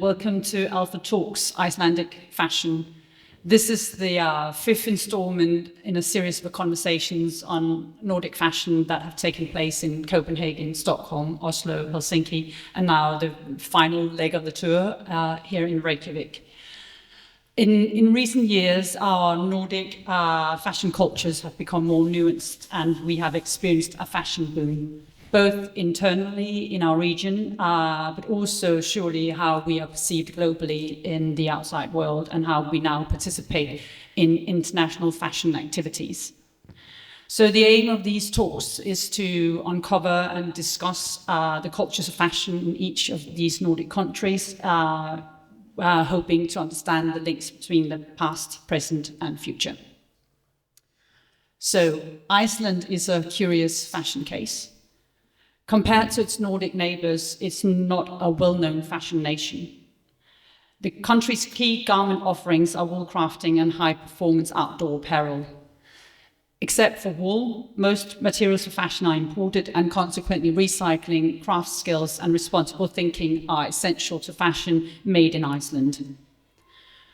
Welcome to Alpha Talks, Icelandic Fashion. This is the fifth installment in a series of conversations on Nordic fashion that have taken place in Copenhagen, Stockholm, Oslo, Helsinki, and now the final leg of the tour here in Reykjavik. In recent years, our Nordic fashion cultures have become more nuanced, and we have experienced a fashion boom, both internally in our region, but also surely how we are perceived globally in the outside world and how we now participate in international fashion activities. So the aim of these talks is to uncover and discuss the cultures of fashion in each of these Nordic countries, hoping to understand the links between the past, present, and future. So Iceland is a curious fashion case. Compared to its Nordic neighbours, it's not a well-known fashion nation. The country's key garment offerings are wool crafting and high-performance outdoor apparel. Except for wool, most materials for fashion are imported, and consequently recycling, craft skills and responsible thinking are essential to fashion made in Iceland.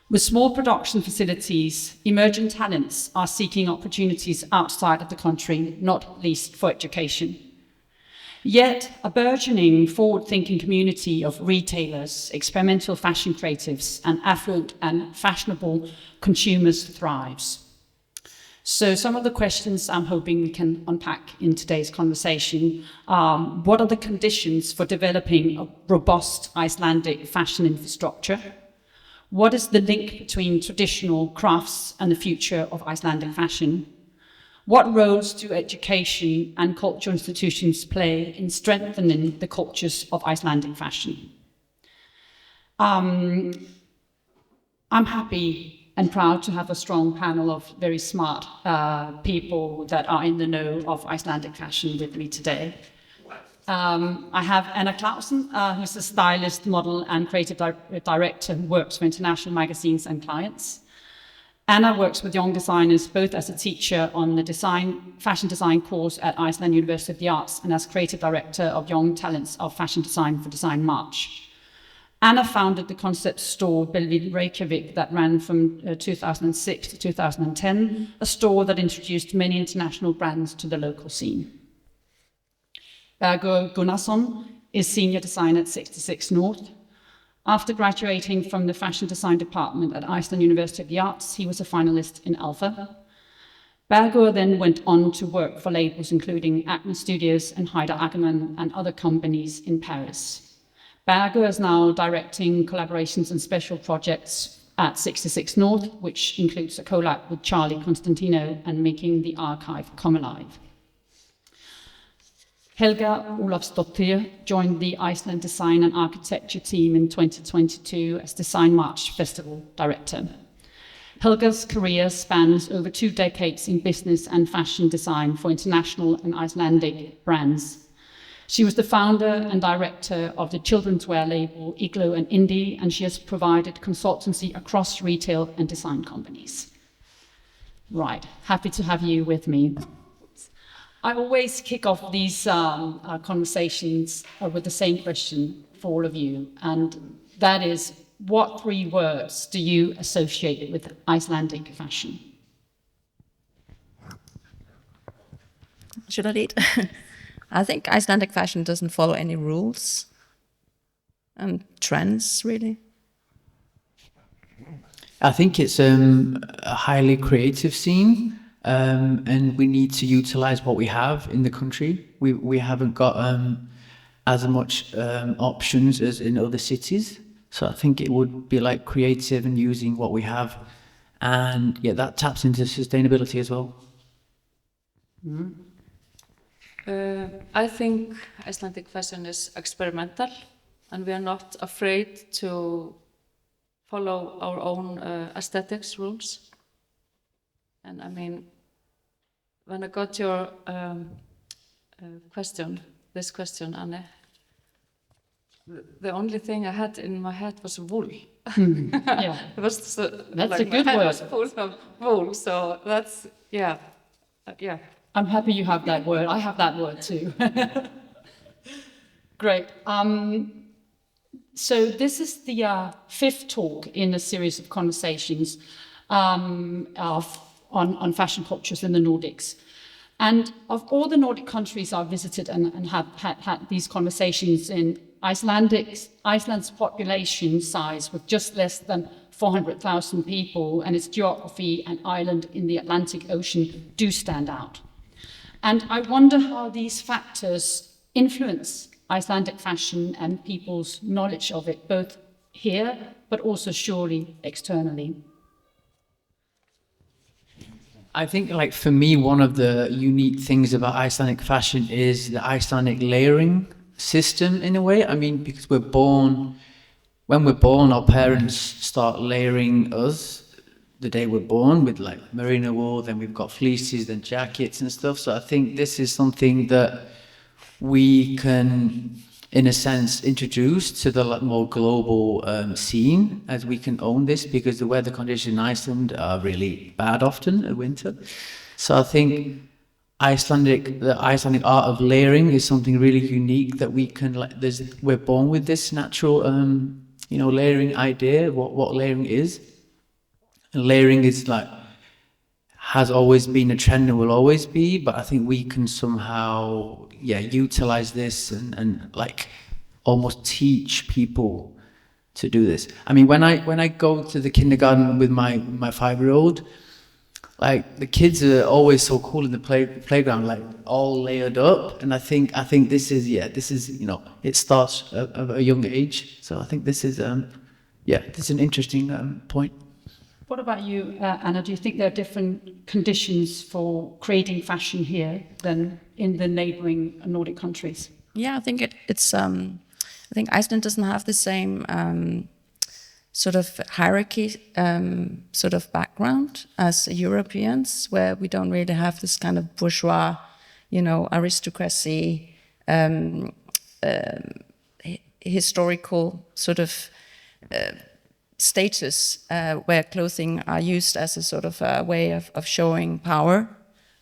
With small production facilities, emerging talents are seeking opportunities outside of the country, not least for education. Yet, a burgeoning, forward-thinking community of retailers, experimental fashion creatives, and affluent and fashionable consumers thrives. So some of the questions I'm hoping we can unpack in today's conversation are, what are the conditions for developing a robust Icelandic fashion infrastructure? What is the link between traditional crafts and the future of Icelandic fashion? What roles do education and cultural institutions play in strengthening the cultures of Icelandic fashion? I'm happy and proud to have a strong panel of very smart people that are in the know of Icelandic fashion with me today. I have Anna Clausen, who's a stylist, model, and creative director who works for international magazines and clients. Anna works with young designers both as a teacher on the fashion design course at Iceland University of the Arts and as creative director of Young Talents of Fashion Design for Design March. Anna founded the concept store Belleville Reykjavik that ran from 2006 to 2010, a store that introduced many international brands to the local scene. Bergur Gudnason is senior designer at 66 North. After graduating from the fashion design department at Iceland University of the Arts, he was a finalist in Alpha. Bergur then went on to work for labels including Acme Studios and Haider Ackermann and other companies in Paris. Bergur is now directing collaborations and special projects at 66 North, which includes a collab with Charlie Constantino and making the archive come alive. Helga Olafsdottir joined the Iceland Design and Architecture team in 2022 as Design March Festival Director. Helga's career spans over 2 decades in business and fashion design for international and Icelandic brands. She was the founder and director of the children's wear label Igloo and Indie, and she has provided consultancy across retail and design companies. Right, happy to have you with me. I always kick off these conversations with the same question for all of you, and that is, what 3 words do you associate with Icelandic fashion? Should I lead? I think Icelandic fashion doesn't follow any rules and trends, really. I think it's a highly creative scene. And we need to utilize what we have in the country. We haven't got as much options as in other cities. So I think it would be like creative and using what we have. And yeah, that taps into sustainability as well. Mm-hmm. I think Icelandic fashion is experimental, and we are not afraid to follow our own aesthetics rules. And I mean, when I got your this question, Anne, the only thing I had in my head was wool. Yeah, That's a good word. Was full of wool, so that's yeah. I'm happy you have that word. I have that word too. Great. So this is the fifth talk in a series of conversations on fashion cultures in the Nordics. And of all the Nordic countries I've visited and have had these conversations in, Iceland's population size with just less than 400,000 people and its geography and island in the Atlantic Ocean do stand out. And I wonder how these factors influence Icelandic fashion and people's knowledge of it, both here, but also surely externally. I think, like, for me, one of the unique things about Icelandic fashion is the Icelandic layering system, in a way. I mean, because when we're born, our parents start layering us the day we're born with, like, merino wool, then we've got fleeces, then jackets and stuff. So I think this is something that we can, in a sense, introduce to the more global scene, as we can own this, because the weather conditions in Iceland are really bad often in winter. So I think the Icelandic art of layering is something really unique that we can, we're born with this natural, layering idea, what layering is. And layering is has always been a trend and will always be, but I think we can somehow, utilize this and like almost teach people to do this. I mean, when I go to the kindergarten with my 5-year-old, like, the kids are always so cool in the playground, like all layered up, and I think this is it starts at a young age. So I think this is this is an interesting point. What about you, Anna? Do you think there are different conditions for creating fashion here than in the neighboring Nordic countries? Yeah, I think it's. I think Iceland doesn't have the same sort of hierarchy, sort of background as Europeans, where we don't really have this kind of bourgeois, aristocracy, historical sort of status, where clothing are used as a sort of a way of showing power.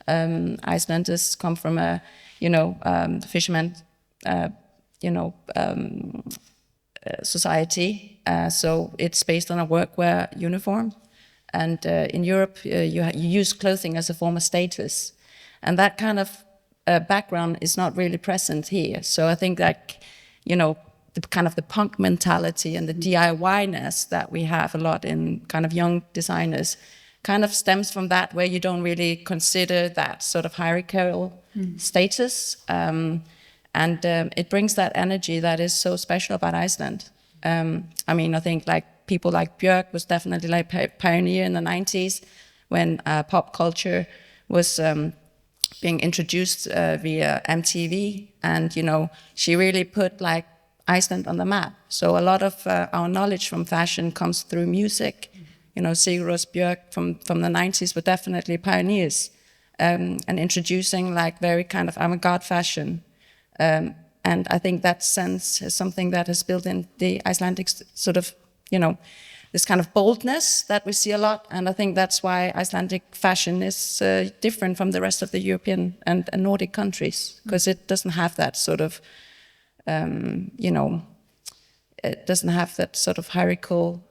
Icelanders come from a, fisherman, society, so it's based on a workwear uniform. And in Europe, you use clothing as a form of status, and that kind of background is not really present here. So I think the kind of the punk mentality and the DIY-ness that we have a lot in kind of young designers kind of stems from that, where you don't really consider that sort of hierarchical status. And it brings that energy that is so special about Iceland. I mean, I think like people like Björk was definitely like pioneer in the 90s when pop culture was being introduced via MTV. And, she really put like Iceland on the map. So a lot of our knowledge from fashion comes through music. Sigur Rós Björk from the 90s were definitely pioneers and introducing like very kind of avant-garde fashion. And I think that sense is something that is built in the Icelandic sort of, this kind of boldness that we see a lot. And I think that's why Icelandic fashion is different from the rest of the European and Nordic countries, because it doesn't have that sort of it doesn't have that sort of hierarchical,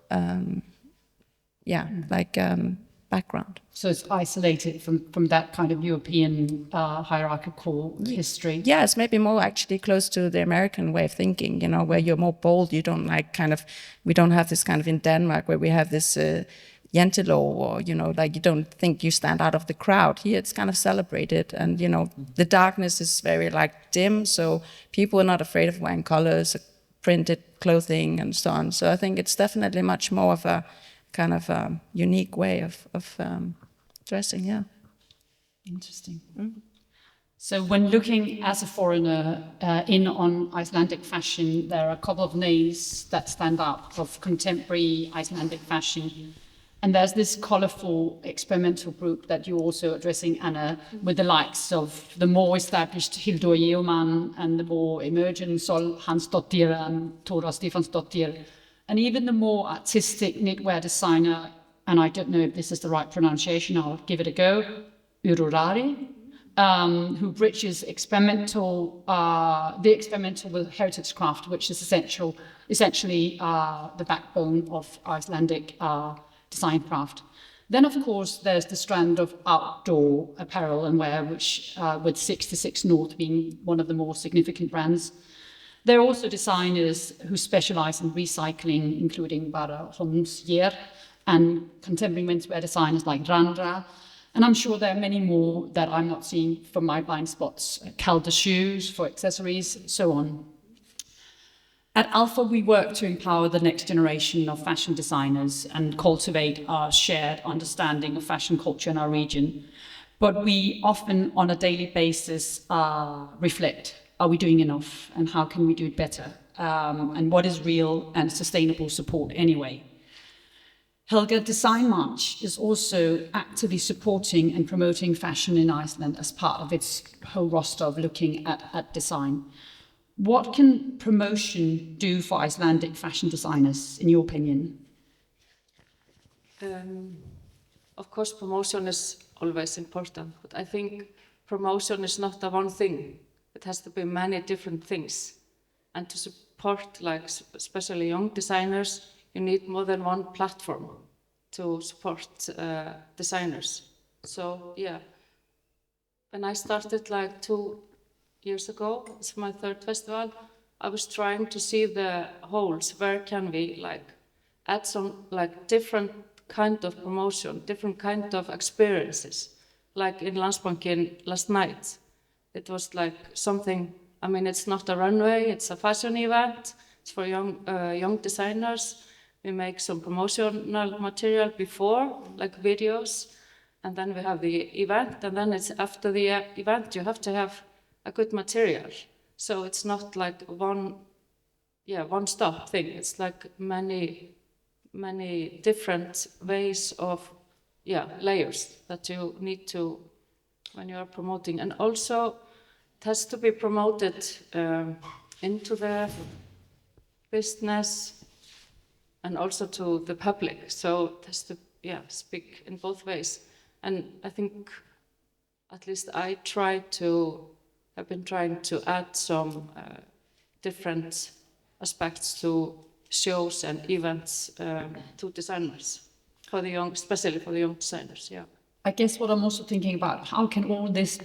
background. So it's isolated from that kind of European hierarchical history. Yeah, it's maybe more actually close to the American way of thinking, where you're more bold. You don't we don't have this kind of in Denmark where we have this jantelov, or, you don't think you stand out of the crowd. Here it's kind of celebrated, and, the darkness is very dim, so people are not afraid of wearing colors, printed clothing and so on. So I think it's definitely much more of a kind of unique way of dressing, yeah. Interesting. So when looking as a foreigner in on Icelandic fashion, there are a couple of names that stand out of contemporary Icelandic fashion. And there's this colorful experimental group that you're also addressing, Anna, with the likes of the more established Hildur Yeoman and the more emergent Sol Hansdottir and Tora Stefansdottir, and even the more artistic knitwear designer, and I don't know if this is the right pronunciation, I'll give it a go, Ururari, who bridges the experimental with heritage craft, which is essentially the backbone of Icelandic design craft. Then, of course, there's the strand of outdoor apparel and wear, which with 66 North being one of the more significant brands. There are also designers who specialize in recycling, including Bara Holmsjær, and contemporary menswear designers like Randra. And I'm sure there are many more that I'm not seeing from my blind spots. Calder shoes for accessories, so on. At Alpha, we work to empower the next generation of fashion designers and cultivate our shared understanding of fashion culture in our region. But we often, on a daily basis, reflect, are we doing enough? And how can we do it better? And what is real and sustainable support anyway? Helga Design March is also actively supporting and promoting fashion in Iceland as part of its whole roster of looking at design. What can promotion do for Icelandic fashion designers, in your opinion? Of course, promotion is always important, but I think promotion is not the one thing. It has to be many different things. And to support, like, especially young designers, you need more than one platform to support designers. So, yeah. When I started like 2 years ago, it's my third festival, I was trying to see the holes. Where can we like add some like different kind of promotion, different kind of experiences? Like in Landsbankinn last night, it was like something, I mean, it's not a runway, it's a fashion event. It's for young designers. We make some promotional material before, like videos, and then we have the event, and then it's after the event, you have to have a good material. So it's not like one-stop thing. It's like many different ways of, layers that you need to, when you are promoting. And also, it has to be promoted into the business and also to the public. So it has to, speak in both ways. And I think, at least I have been trying to add some different aspects to shows and events to designers, especially for the young designers, yeah. I guess what I'm also thinking about, how can all this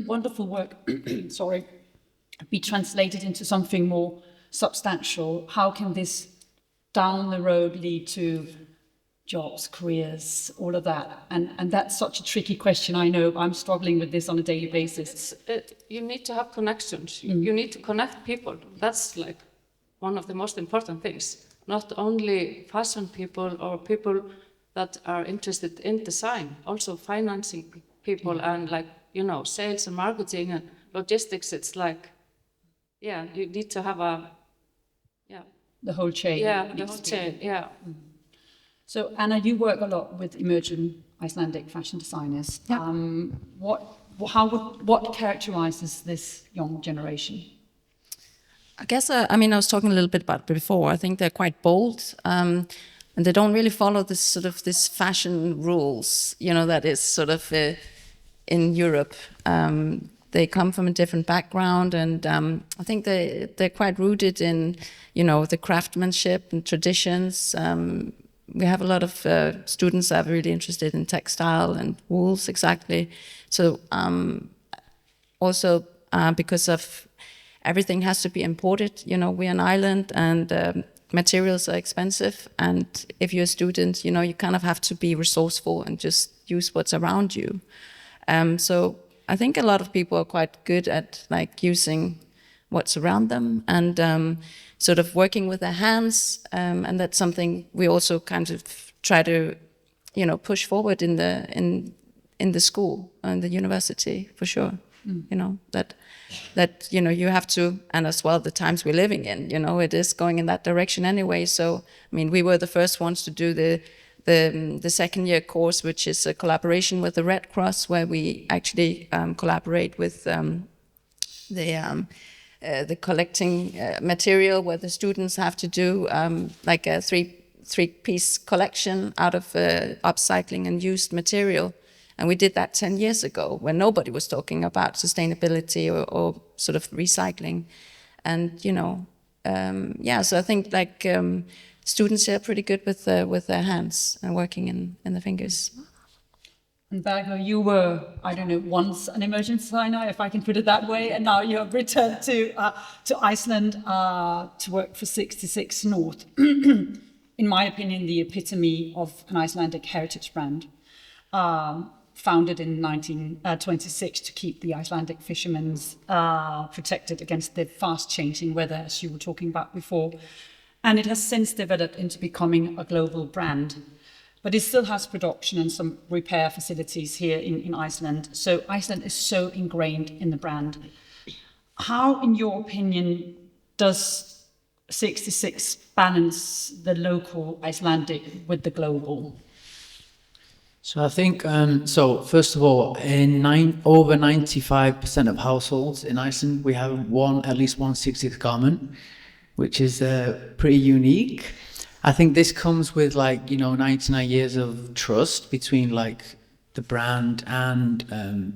wonderful work, be translated into something more substantial? How can this down the road lead to jobs, careers, all of that? And that's such a tricky question. I know I'm struggling with this on a daily basis. You need to have connections. You need to connect people. That's like one of the most important things. Not only fashion people or people that are interested in design, also financing people and sales and marketing and logistics. It's like, you need to have the whole chain. Yeah, the whole chain, yeah. So, Anna, you work a lot with emerging Icelandic fashion designers. Yeah. What characterizes this young generation? I guess, I was talking a little bit about it before. I think they're quite bold, and they don't really follow this fashion rules, that is sort of in Europe. They come from a different background, and I think they're quite rooted in, the craftsmanship and traditions. We have a lot of students that are really interested in textile and wools, exactly. So also because of everything has to be imported, we're an island and materials are expensive. And if you're a student, you kind of have to be resourceful and just use what's around you. So I think a lot of people are quite good at using what's around them and sort of working with their hands, and that's something we also kind of try to, push forward in the school and the university for sure. That you have to, and as well the times we're living in, it is going in that direction anyway. So we were the first ones to do the second year course, which is a collaboration with the Red Cross, where we actually collaborate with the collecting material, where the students have to do like a three-piece collection out of upcycling and used material. And we did that 10 years ago when nobody was talking about sustainability or sort of recycling. And, you know, so I think like students are pretty good with their hands and working in the fingers. And Bergur, you were, I don't know, once an immersion designer, if I can put it that way, and now you have returned to Iceland to work for 66 North. In my opinion, the epitome of an Icelandic heritage brand, founded in 1926 to keep the Icelandic fishermen protected against the fast-changing weather, as you were talking about before. And it has since developed into becoming a global brand. But it still has production and some repair facilities here in Iceland. So Iceland is so ingrained in the brand. How, in your opinion, does 66 balance the local Icelandic with the global? So I think, so first of all, over 95% of households in Iceland, we have at least one 66 garment, which is pretty unique. I think this comes with 99 years of trust between the brand and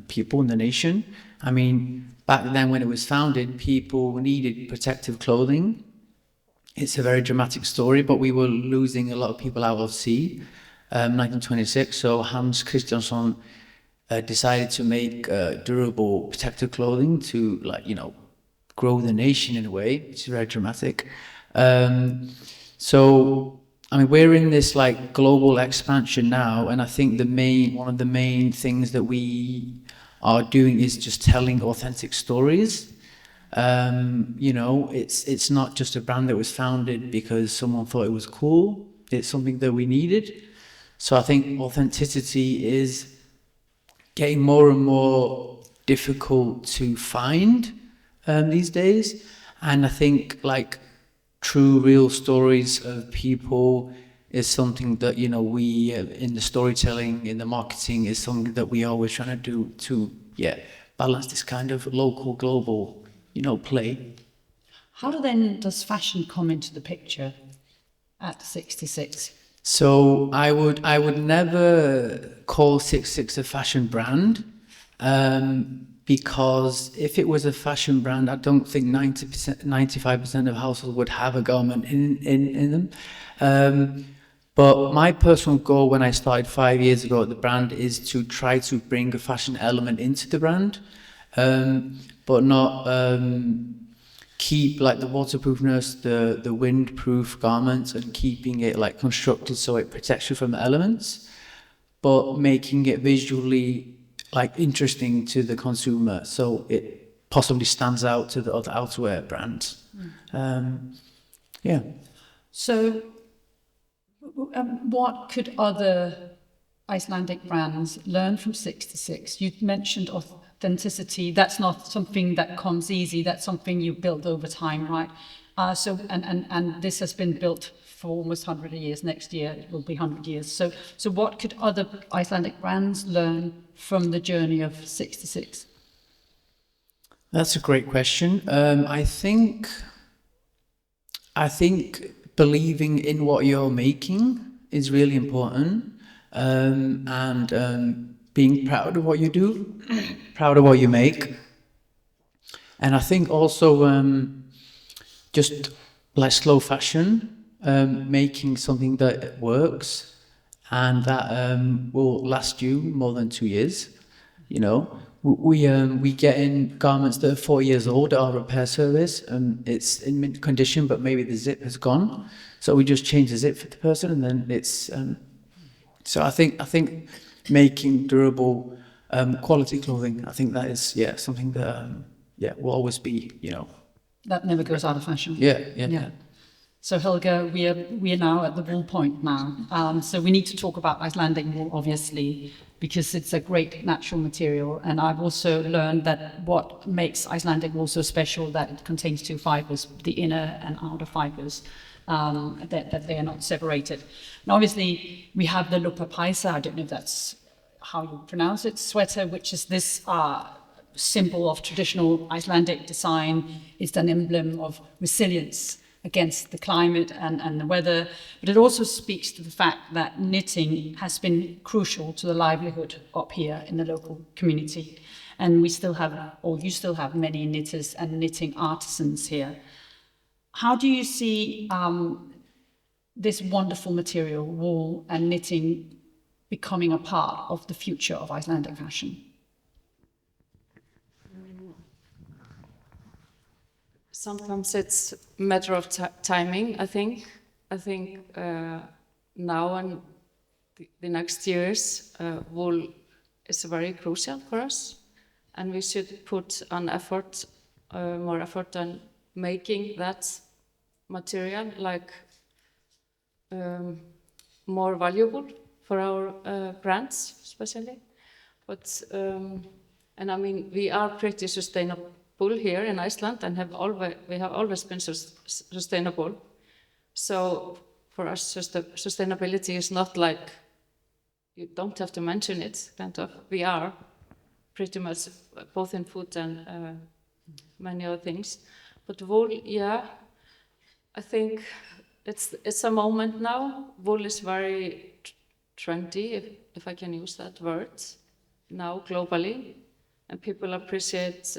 people in the nation. I mean, back then when it was founded, people needed protective clothing. It's a very dramatic story, but we were losing a lot of people out of sea. 1926, so Hans Christiansson decided to make durable protective clothing to grow the nation in a way. It's very dramatic. So, I mean, we're in this global expansion now, and I think one of the main things that we are doing is just telling authentic stories. It's not just a brand that was founded because someone thought it was cool. It's something that we needed. So I think authenticity is getting more and more difficult to find these days, and I think true, real stories of people is something that, we, in the storytelling, in the marketing, is something that we are always trying to do to, balance this kind of local, global, play. How does fashion come into the picture at 66? So I would never call 66 a fashion brand, because if it was a fashion brand, I don't think 95% of households would have a garment in them. But my personal goal when I started 5 years ago at the brand is to try to bring a fashion element into the brand, but not keep the waterproofness, the windproof garments, and keeping it constructed so it protects you from the elements, but making it visually interesting to the consumer, so it possibly stands out to the other outerwear brands. So, what could other Icelandic brands learn from 66? You mentioned authenticity. That's not something that comes easy. That's something you build over time, right? And this has been built for almost 100 years. Next year it will be 100 years. So what could other Icelandic brands learn from the journey of 66? That's a great question. I think believing in what you're making is really important, and being proud of what you do, proud of what you make. And I think also just slow fashion, making something that works and that will last you more than 2 years. We get in garments that are 4 years old at our repair service, and it's in mint condition, but maybe the zip has gone. So we just change the zip for the person, and then it's. So I think making durable, quality clothing, I think that is something that will always be That never goes out of fashion. Yeah. So Helga, we are now at the wool point now. So we need to talk about Icelandic wool, obviously, because it's a great natural material. And I've also learned that what makes Icelandic wool so special, that it contains 2 fibers, the inner and outer fibers, that they are not separated. And obviously we have the lupa paisa, I don't know if that's how you pronounce it, sweater, which is this symbol of traditional Icelandic design. It's an emblem of resilience. against the climate and the weather, but it also speaks to the fact that knitting has been crucial to the livelihood up here in the local community. And we still have, or you still have, many knitters and knitting artisans here. How do you see this wonderful material, wool and knitting, becoming a part of the future of Icelandic fashion? Sometimes it's a matter of timing, I think. I think now and the next years, wool is very crucial for us, and we should put an effort, more effort on making that material like more valuable for our brands, especially. But and I mean, we are pretty sustainable here in Iceland, and we have always been sustainable. So for us, sustainability is not like you don't have to mention it. Kind of, we are pretty much both in food and many other things. But wool, yeah, I think it's a moment now. Wool is very trendy, if I can use that word, now globally. And people appreciate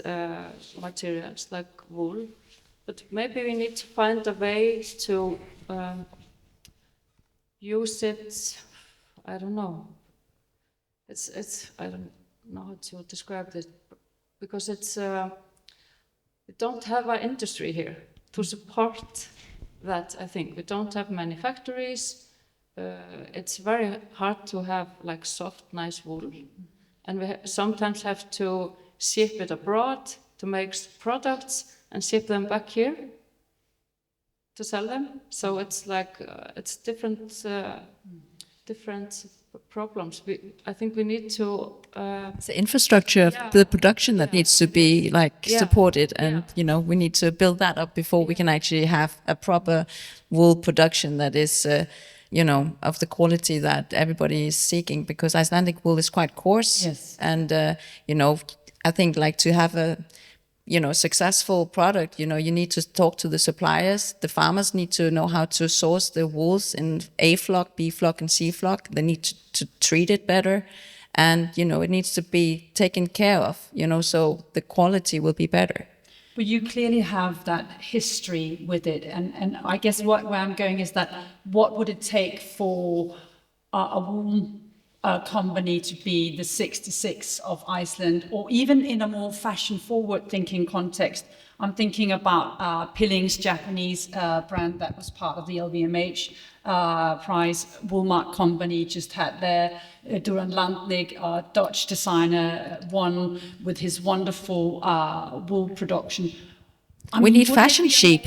materials like wool, but maybe we need to find a way to use it. I don't know. It's I don't know how to describe this, because it's we don't have an industry here to support that. I think we don't have many factories. It's very hard to have like soft, nice wool. And we sometimes have to ship it abroad to make products and ship them back here to sell them. So it's like it's different problems. I think we need to. It's the infrastructure of the production that needs to be like supported, and you know, we need to build that up before we can actually have a proper wool production that is. You know, of the quality that everybody is seeking, because Icelandic wool is quite coarse. Yes. And, you know, I think like to have a, you know, successful product, you know, you need to talk to the suppliers. The farmers need to know how to source the wools in A flock, B flock, and C flock. They need to treat it better. And, you know, it needs to be taken care of, you know, so the quality will be better. But you clearly have that history with it, and I guess where I'm going is that what would it take for a wool company to be the 66 of Iceland, or even in a more fashion-forward thinking context? I'm thinking about Pilling's Japanese brand that was part of the LVMH prize. Woolmark Company just had their Duran Landnig, Dutch designer, won with his wonderful wool production. We need fashion sheep.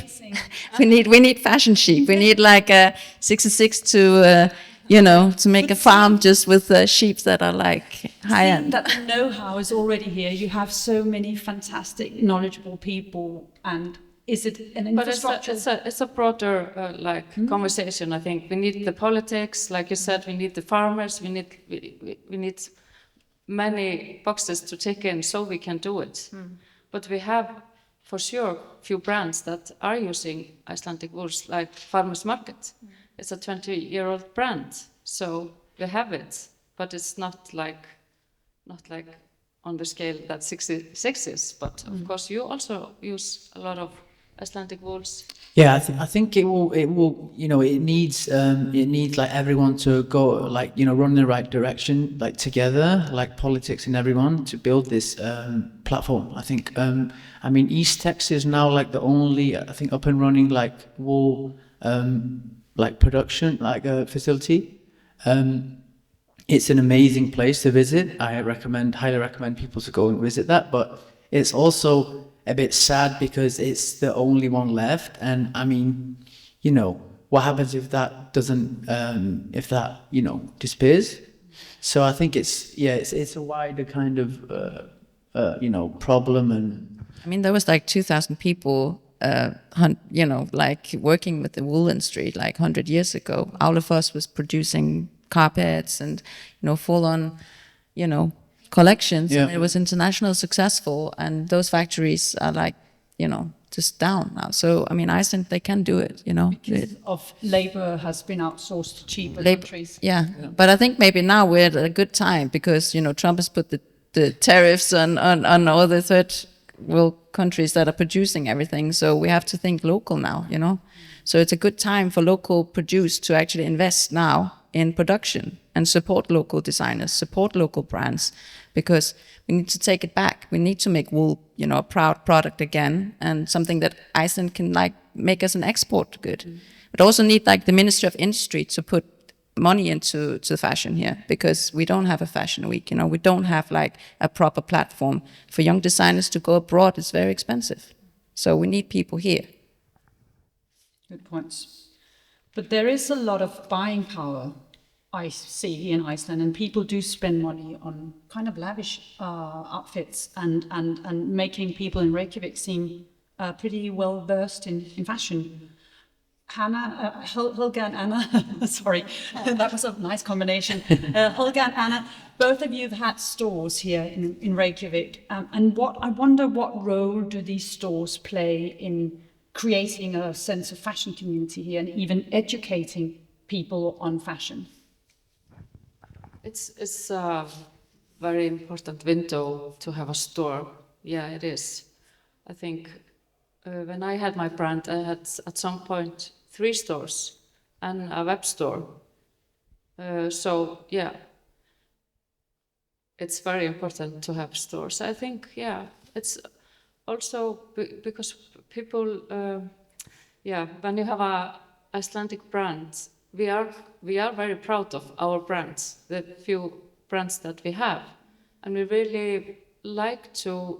we need fashion sheep. We need like a 66 to you know, to make a farm just with sheep that are like high end. That the know-how is already here. You have so many fantastic, knowledgeable people, and is it an infrastructure? But it's a broader conversation. I think we need the politics, like you said. We need the farmers. We need many boxes to tick in so we can do it. But we have, for sure, few brands that are using Icelandic wools, like Farmers Market. It's a 20-year-old brand, so we have it, but it's not like on the scale that 66 is. But of course, you also use a lot of Icelandic wools. Yeah, I think it will. You know, it needs like everyone to go, like, you know, run in the right direction, like together, like politics and everyone, to build this platform. I think. I mean, East Texas is now like the only, I think, up and running like wool like production facility. It's an amazing place to visit. I highly recommend people to go and visit that. But it's also a bit sad because it's the only one left. And I mean, you know, what happens if that doesn't, you know, disappears? So I think it's a wider kind of, you know, problem. And I mean, there was like 2,000 people, you know, like working with the wool industry like 100 years ago. Olafsdottir was producing carpets and, you know, full on, you know, collections. Yeah. And it was international successful. And those factories are like, just down now. So I mean, Iceland, they can do it, Because of labor has been outsourced to cheaper Labor, countries. yeah. But I think maybe now we're at a good time because Trump has put the tariffs on all the third world countries that are producing everything. So we have to think local now, So it's a good time for local produce to actually invest now in production and support local designers, support local brands, because we need to take it back. We need to make wool, a proud product again, and something that Iceland can make as an export good. But also need the Ministry of Industry to put money into fashion here, because we don't have a fashion week. We don't have a proper platform for young designers to go abroad. It's very expensive, so we need people here. Good points. But there is a lot of buying power I see here in Iceland, and people do spend money on kind of lavish outfits and making people in Reykjavik seem pretty well versed in fashion. Helga and Anna, sorry, that was a nice combination. Helga and Anna, both of you have had stores here in Reykjavik, and I wonder what role do these stores play in creating a sense of fashion community here and even educating people on fashion? It's a very important window to have a store. Yeah, it is. I think when I had my brand, I had at some point 3 stores and a web store. So yeah, it's very important to have stores. I think, yeah, it's also because people, when you have a Icelandic brand, we are very proud of our brands, the few brands that we have, and we really like to,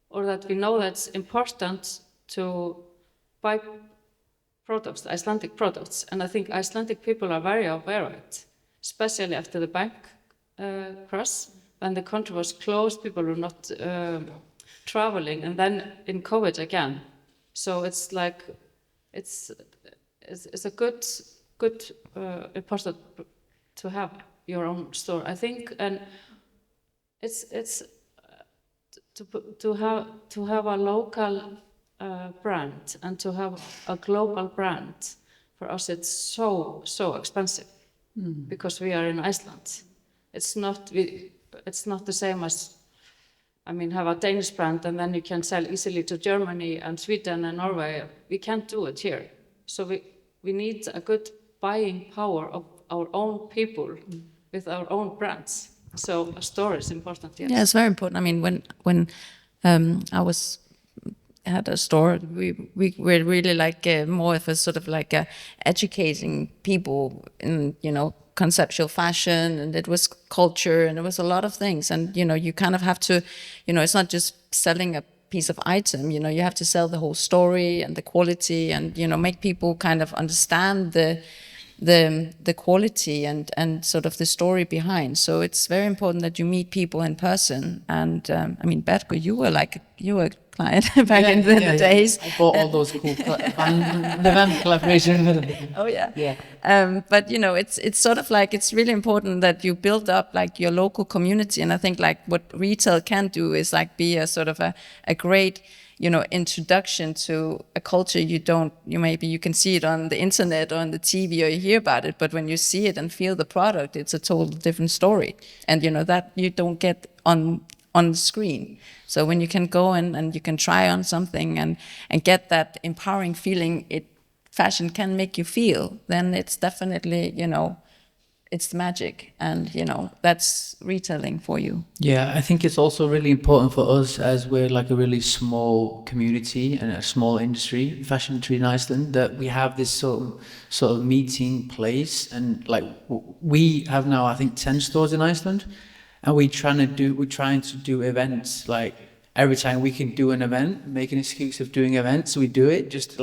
or that we know that's important to buy products, Icelandic products, and I think Icelandic people are very aware of it, especially after the bank crash, when the country was closed, people were not traveling, and then in COVID again. So it's it's a good important to have your own store, I think, and it's to have a local brand and to have a global brand. For us, it's so expensive because we are in Iceland. It's not the same as, have a Danish brand and then you can sell easily to Germany and Sweden and Norway. We can't do it here. So we need a good buying power of our own people with our own brands. So a store is important, yes. Yeah, it's very important. When I had a store, we were really more of a sort of educating people in, conceptual fashion, and it was culture, and it was a lot of things. And, you kind of have to, it's not just selling a piece of item, you have to sell the whole story and the quality and, make people kind of understand the quality and sort of the story behind. So it's very important that you meet people in person. And Bergur, you were a client back in the days. I bought all those cool the van collaboration. Oh yeah. But it's sort of it's really important that you build up your local community. And I think what retail can do is be a sort of a great introduction to a culture maybe you can see it on the internet or on the TV or you hear about it, but when you see it and feel the product, it's a total different story. And that you don't get on the screen. So when you can go and you can try on something and get that empowering feeling fashion can make you feel, then it's definitely, it's magic, and that's retailing for you. Yeah, I think it's also really important for us, as we're a really small community and a small industry, fashion industry in Iceland, that we have this sort of meeting place. And we have now, I think, 10 stores in Iceland, and we're trying to do events. Every time we can do an event, make an excuse of doing events, we do it, just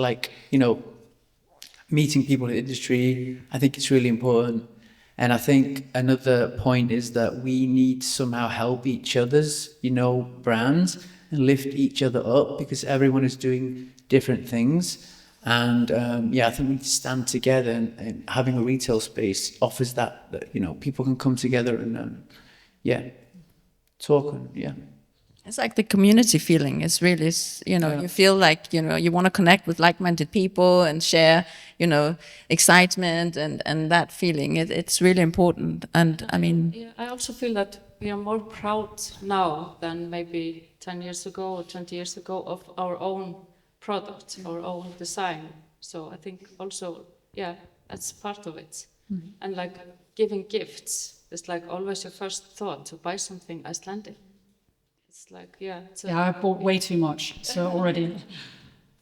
meeting people in the industry. I think it's really important. And I think another point is that we need to somehow help each other's, brands and lift each other up, because everyone is doing different things. And I think we need to stand together, and having a retail space offers that people can come together and talk. And It's like the community feeling. It's really, you feel like, you want to connect with like-minded people and share, excitement and that feeling. It's really important. And I mean... Yeah, I also feel that we are more proud now than maybe 10 years ago or 20 years ago of our own product, our own design. So I think also, that's part of it. Mm-hmm. And like giving gifts is like always your first thought to buy something Icelandic. It's like, I bought way too much, so already.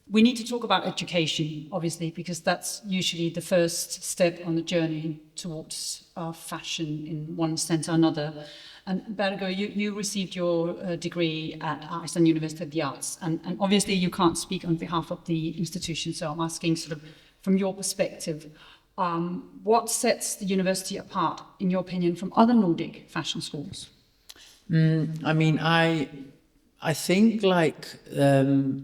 We need to talk about education, obviously, because that's usually the first step on the journey towards fashion in one sense or another. And Bergur, you received your degree at Iceland University of the Arts, and obviously you can't speak on behalf of the institution, so I'm asking sort of from your perspective, what sets the university apart, in your opinion, from other Nordic fashion schools? I mean, I think like the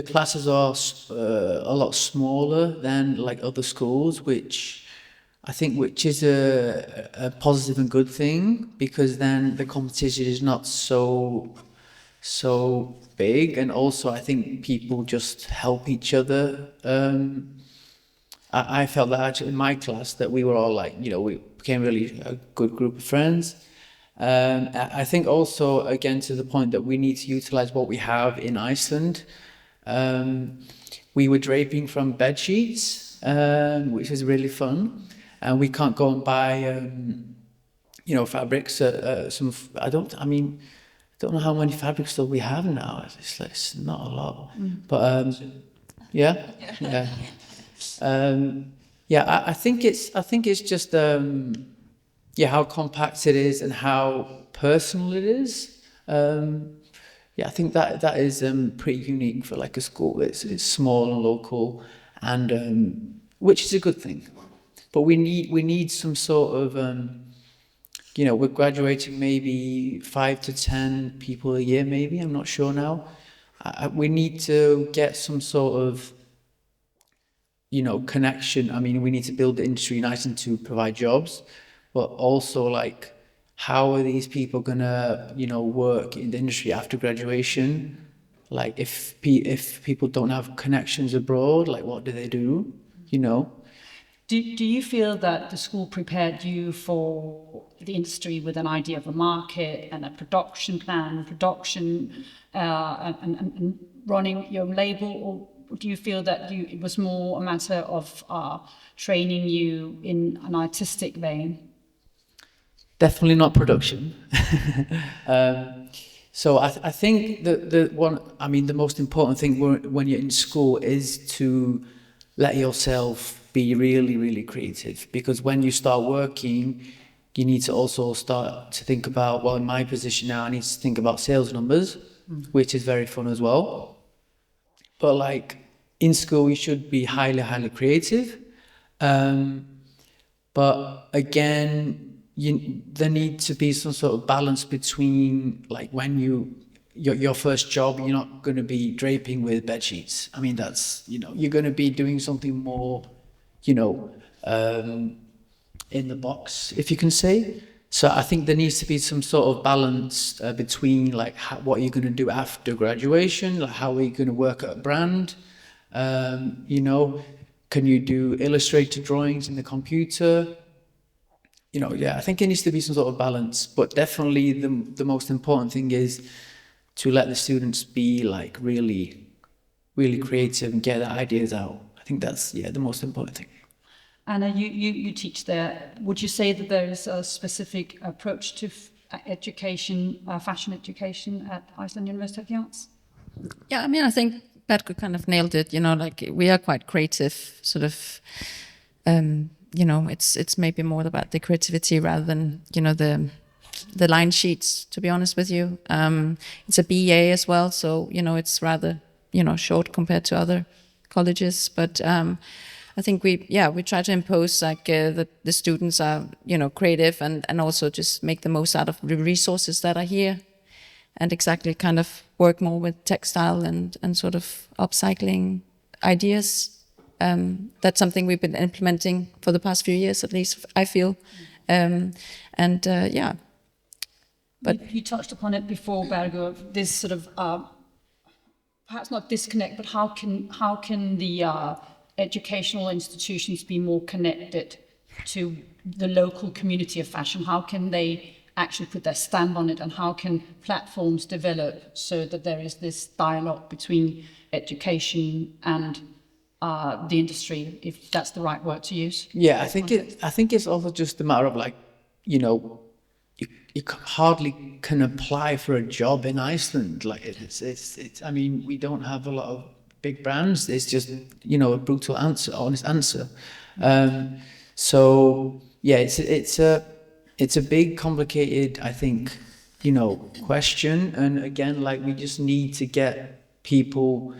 classes are a lot smaller than like other schools, which is a positive and good thing, because then the competition is not so big, and also I think people just help each other. I felt that actually in my class that we were all like, we became really a good group of friends. I think also, again, to the point that we need to utilize what we have in Iceland. We were draping from bed sheets, which was really fun, and we can't go and buy, fabrics. I don't know how many fabrics that we have now. It's not a lot, but I think it's just how compact it is and how personal it is. I think that is pretty unique for like a school. It's small and local, and which is a good thing. But we need some sort of we're graduating maybe 5 to 10 people a year, maybe. I'm not sure now. We need to get some sort of connection. I mean, we need to build the industry in Iceland to provide jobs, but also like, how are these people gonna, work in the industry after graduation? Like, if people don't have connections abroad, like, what do they do? Do you feel that the school prepared you for the industry with an idea of a market and a production plan, and running your label, or do you feel that it was more a matter of training you in an artistic vein? Definitely not production. So I think the most important thing when you're in school is to let yourself be really, really creative, because when you start working, you need to also start to think about, well, in my position now, I need to think about sales numbers, which is very fun as well. But like in school, you should be highly, highly creative. But again, there needs to be some sort of balance between, like, when your first job, you're not going to be draping with bed sheets. I mean, that's, you're going to be doing something more, in the box, if you can say. So I think there needs to be some sort of balance between like what you're going to do after graduation, like how are you going to work at a brand, can you do illustrated drawings in the computer? I think it needs to be some sort of balance, but definitely the most important thing is to let the students be like really, really creative and get their ideas out. I think that's, the most important thing. Anna, you teach there. Would you say that there is a specific approach to education, fashion education at Iceland University of the Arts? Yeah, I mean, I think Bergur kind of nailed it. Like we are quite creative, sort of. It's maybe more about the creativity rather than the line sheets. To be honest with you, it's a BA as well, so it's rather short compared to other colleges. But I think we try to impose like that the students are creative and also just make the most out of the resources that are here, and exactly kind of work more with textile and sort of upcycling ideas. That's something we've been implementing for the past few years, at least I feel. But you touched upon it before, Bergur, this sort of, perhaps not disconnect, but how can the educational institutions be more connected to the local community of fashion? How can they actually put their stamp on it, and how can platforms develop so that there is this dialogue between education and the industry, if that's the right word to use? Yeah, I think it's also just a matter of like, you know, you hardly can apply for a job in Iceland. Like it's. I mean, we don't have a lot of big brands. It's just, you know, a brutal answer, honest answer. So yeah, it's a big, complicated, I think, you know, question. And again, like, we just need to get people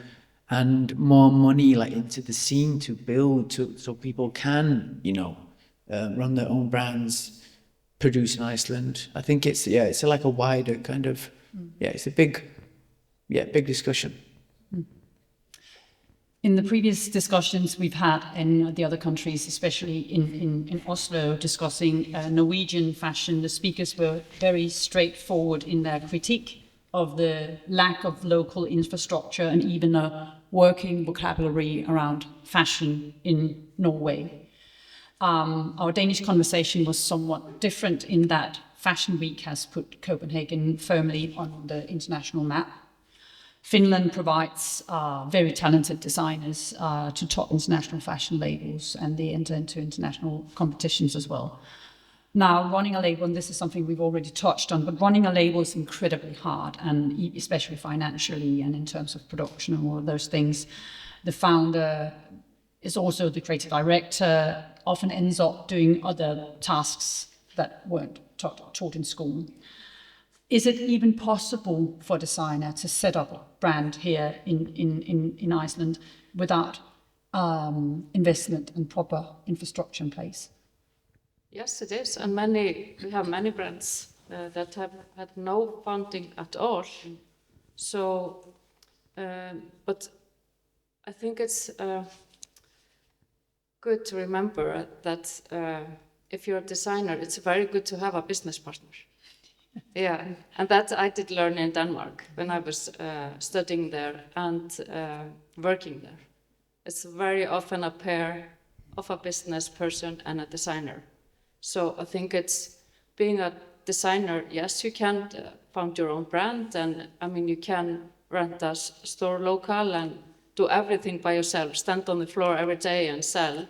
and more money like into the scene to build, so people can, you know, run their own brands, produce in Iceland. I think it's like a wider kind of, it's a big discussion. In the previous discussions we've had in the other countries, especially in Oslo, discussing Norwegian fashion, the speakers were very straightforward in their critique of the lack of local infrastructure and even a working vocabulary around fashion in Norway. Our Danish conversation was somewhat different in that Fashion Week has put Copenhagen firmly on the international map. Finland provides very talented designers to top international fashion labels, and they enter into international competitions as well. Now, running a label, and this is something we've already touched on, but running a label is incredibly hard, and especially financially and in terms of production and all of those things. The founder is also the creative director, often ends up doing other tasks that weren't taught in school. Is it even possible for a designer to set up a brand here in Iceland without investment and proper infrastructure in place? Yes, it is, and we have many brands that have had no funding at all. So, but I think it's good to remember that if you're a designer, it's very good to have a business partner. Yeah, and that I did learn in Denmark when I was studying there and working there. It's very often a pair of a business person and a designer. So I think it's being a designer, yes, you can found your own brand, and I mean, you can rent a store local and do everything by yourself, stand on the floor every day and sell,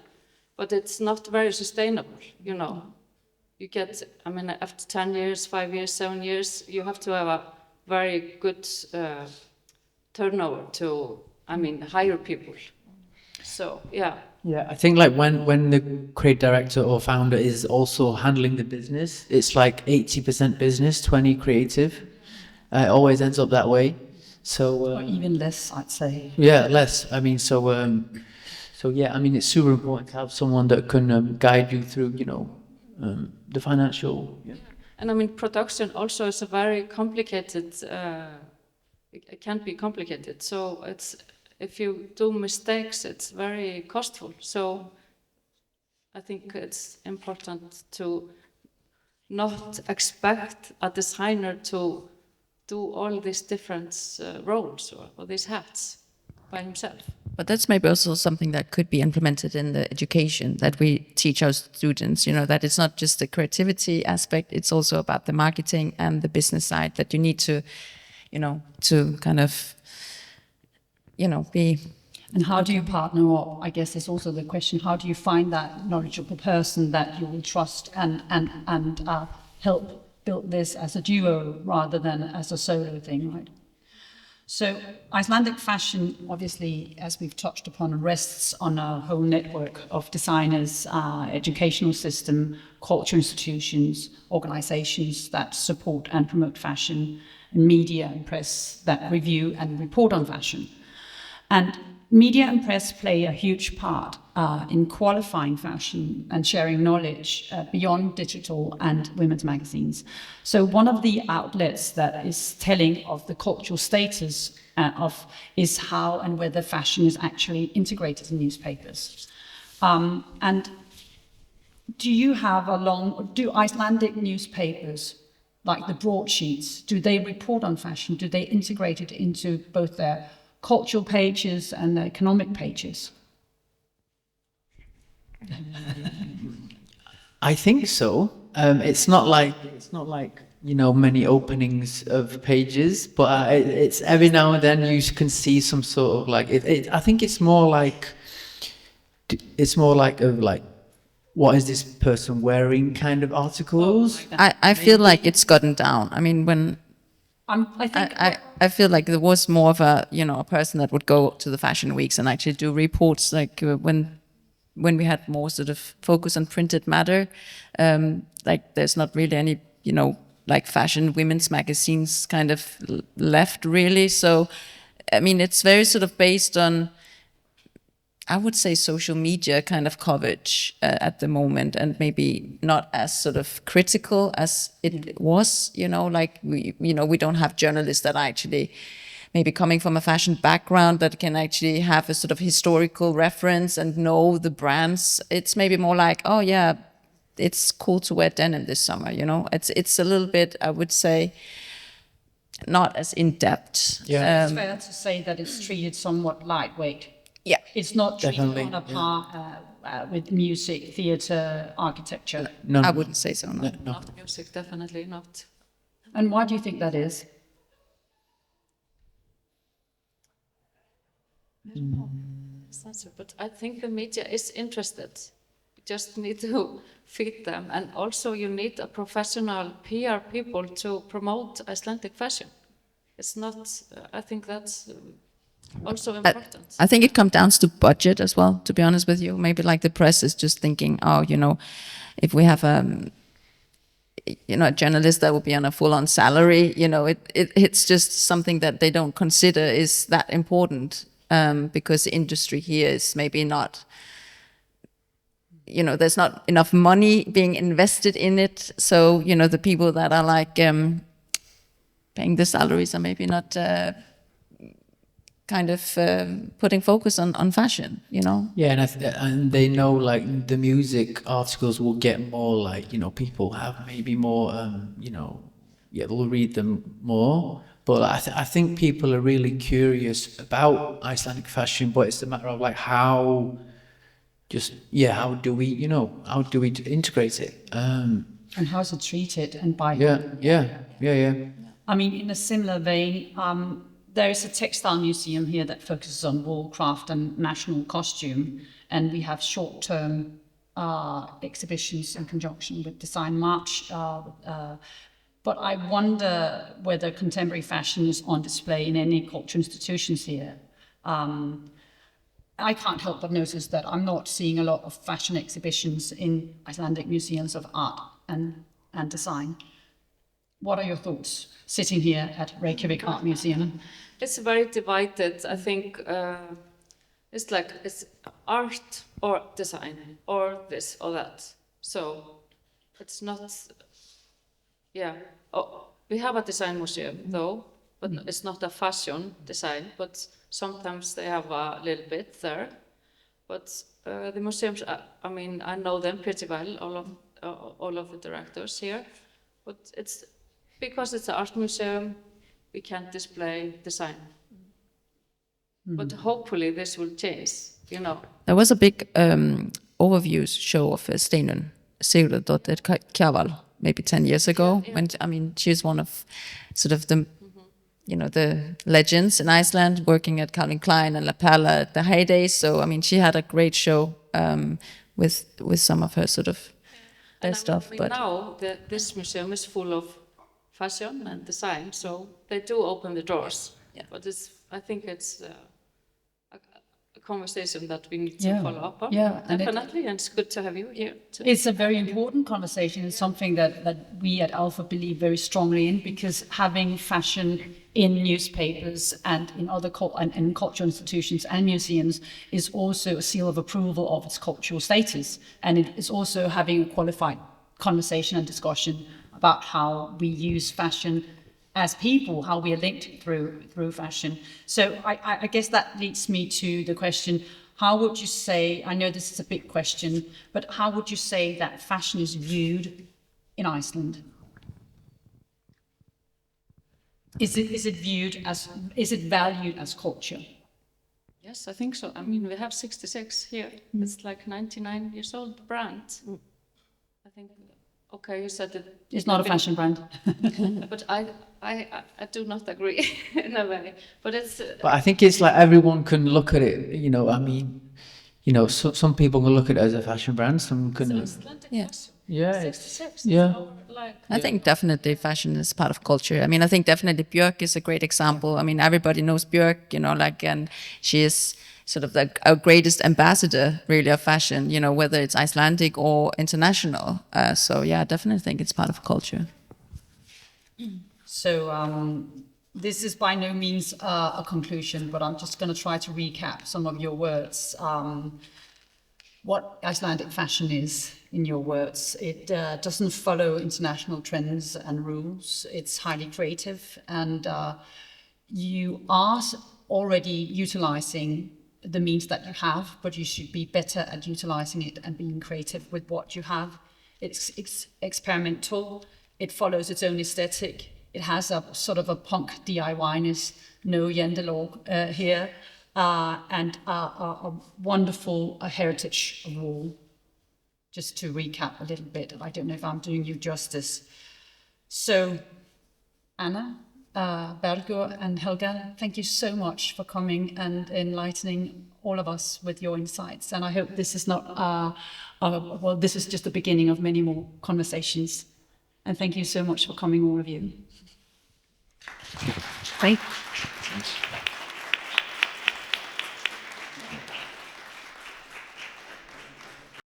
but it's not very sustainable, you know. You get, I mean, after 10 years, 5 years, 7 years, you have to have a very good turnover to, I mean, hire people. So, yeah. Yeah, I think like when the creative director or founder is also handling the business, it's like 80% business, 20 creative. It always ends up that way. So Or even less, I'd say. Yeah, less. I mean, so yeah, I mean, it's super important to have someone that can guide you through, you know, the financial. Yeah. And I mean, production also is a very complicated. It can be complicated. So it's, if you do mistakes, it's very costful. So I think it's important to not expect a designer to do all these different roles or these hats by himself. But that's maybe also something that could be implemented in the education that we teach our students, you know, that it's not just the creativity aspect, it's also about the marketing and the business side that you need to, you know, to kind of, you know, be. And how do you partner up? I guess is also the question. How do you find that knowledgeable person that you will trust and help build this as a duo rather than as a solo thing, right? So Icelandic fashion, obviously, as we've touched upon, rests on a whole network of designers, educational system, culture institutions, organizations that support and promote fashion, and media and press that review and report on fashion. And media and press play a huge part in qualifying fashion and sharing knowledge beyond digital and women's magazines. So one of the outlets that is telling of the cultural status is how and whether fashion is actually integrated in newspapers. And do Icelandic newspapers like the broadsheets, do they report on fashion? Do they integrate it into both their cultural pages and their economic pages? I think so. It's not like many openings of pages, but it's every now and then you can see some sort of like I think it's more like what is this person wearing kind of articles. I feel like it's gotten down. I mean, when I feel like there was more of a a person that would go to the fashion weeks and actually do reports, like when we had more sort of focus on printed matter. Like there's not really any like fashion women's magazines kind of left really. So I mean, it's very sort of based on, I would say, social media kind of coverage at the moment, and maybe not as sort of critical as it was. Like we don't have journalists that are actually maybe coming from a fashion background that can actually have a sort of historical reference and know the brands. It's maybe more like, oh yeah, it's cool to wear denim this summer. It's a little bit, I would say, not as in depth. Yeah, it's fair to say that it's treated somewhat lightweight. Yeah, it's not treated definitely on a par with music, theatre, architecture. No, I wouldn't say so. No. Not music, definitely not. And why do you think that is? But I think the media is interested. You just need to feed them, and also you need a professional PR people to promote Icelandic fashion. It's not. I think that's also important. I think it comes down to budget as well, to be honest with you. Maybe like the press is just thinking, oh, if we have a journalist that will be on a full-on salary, it's just something that they don't consider is that important, because the industry here is maybe not, there's not enough money being invested in it. So, the people that are like paying the salaries are maybe not kind of putting focus on fashion, Yeah, and they know like the music articles will get more like people have maybe more they'll read them more. But I think people are really curious about Icelandic fashion, but it's a matter of like how do we integrate it? And how is it treated and by Yeah. I mean, in a similar vein, there is a textile museum here that focuses on wool craft and national costume, and we have short-term exhibitions in conjunction with Design March. But I wonder whether contemporary fashion is on display in any cultural institutions here. I can't help but notice that I'm not seeing a lot of fashion exhibitions in Icelandic museums of art and design. What are your thoughts sitting here at Reykjavik Art Museum? It's very divided. I think it's like it's art or design or this or that. So it's not. Yeah. Oh, we have a design museum though, but it's not a fashion design. But sometimes they have a little bit there. But the museums, I mean, I know them pretty well. All of the directors here, but it's because it's an art museum. We can't display design. But hopefully this will change, There was a big overview show of Steinunn Sigurðardóttir Kjaval maybe 10 years ago. Yeah. When she's one of sort of the the legends in Iceland, working at Calvin Klein and La Perla at the heyday. So I mean, she had a great show with some of her sort of stuff. But now this museum is full of fashion and design, so they do open the doors. Yeah. But I think it's a conversation that we need to follow up on. Yeah, definitely, and it's good to have you here too. It's a very important conversation. It's something that we at Alpha believe very strongly in, because having fashion in newspapers and in other and cultural institutions and museums is also a seal of approval of its cultural status, and it is also having a qualified conversation and discussion about how we use fashion as people, how we are linked through fashion. So I guess that leads me to the question, how would you say, I know this is a big question, but how would you say that fashion is viewed in Iceland? Is it valued as culture? Yes, I think so. I mean, we have 66 here. It's like 99 years old brand. I think, okay, you said it. It's not a fashion brand. But I do not agree in a way. But it's. But I think it's like everyone can look at it, you know, I mean, you know, some people can look at it as a fashion brand, some can. Icelandic Yeah. fashion. Yeah. 66. Yeah. So, like, I think definitely fashion is part of culture. I mean, I think definitely Björk is a great example. I mean, everybody knows Björk, you know, like, and she is sort of like our greatest ambassador, really, of fashion, you know, whether it's Icelandic or international. So yeah, I definitely think it's part of culture. So this is by no means a conclusion, but I'm just going to try to recap some of your words. What Icelandic fashion is, in your words, it doesn't follow international trends and rules. It's highly creative, and you are already utilizing the means that you have, but you should be better at utilizing it and being creative with what you have. It's experimental. It follows its own aesthetic. It has a sort of a punk DIY-ness, no jantelov here, and a wonderful heritage of wool. Just to recap a little bit, I don't know if I'm doing you justice. So, Anna, Bergur and Helga, thank you so much for coming and enlightening all of us with your insights. And I hope this is not, well, this is just the beginning of many more conversations. And thank you so much for coming, all of you. Thank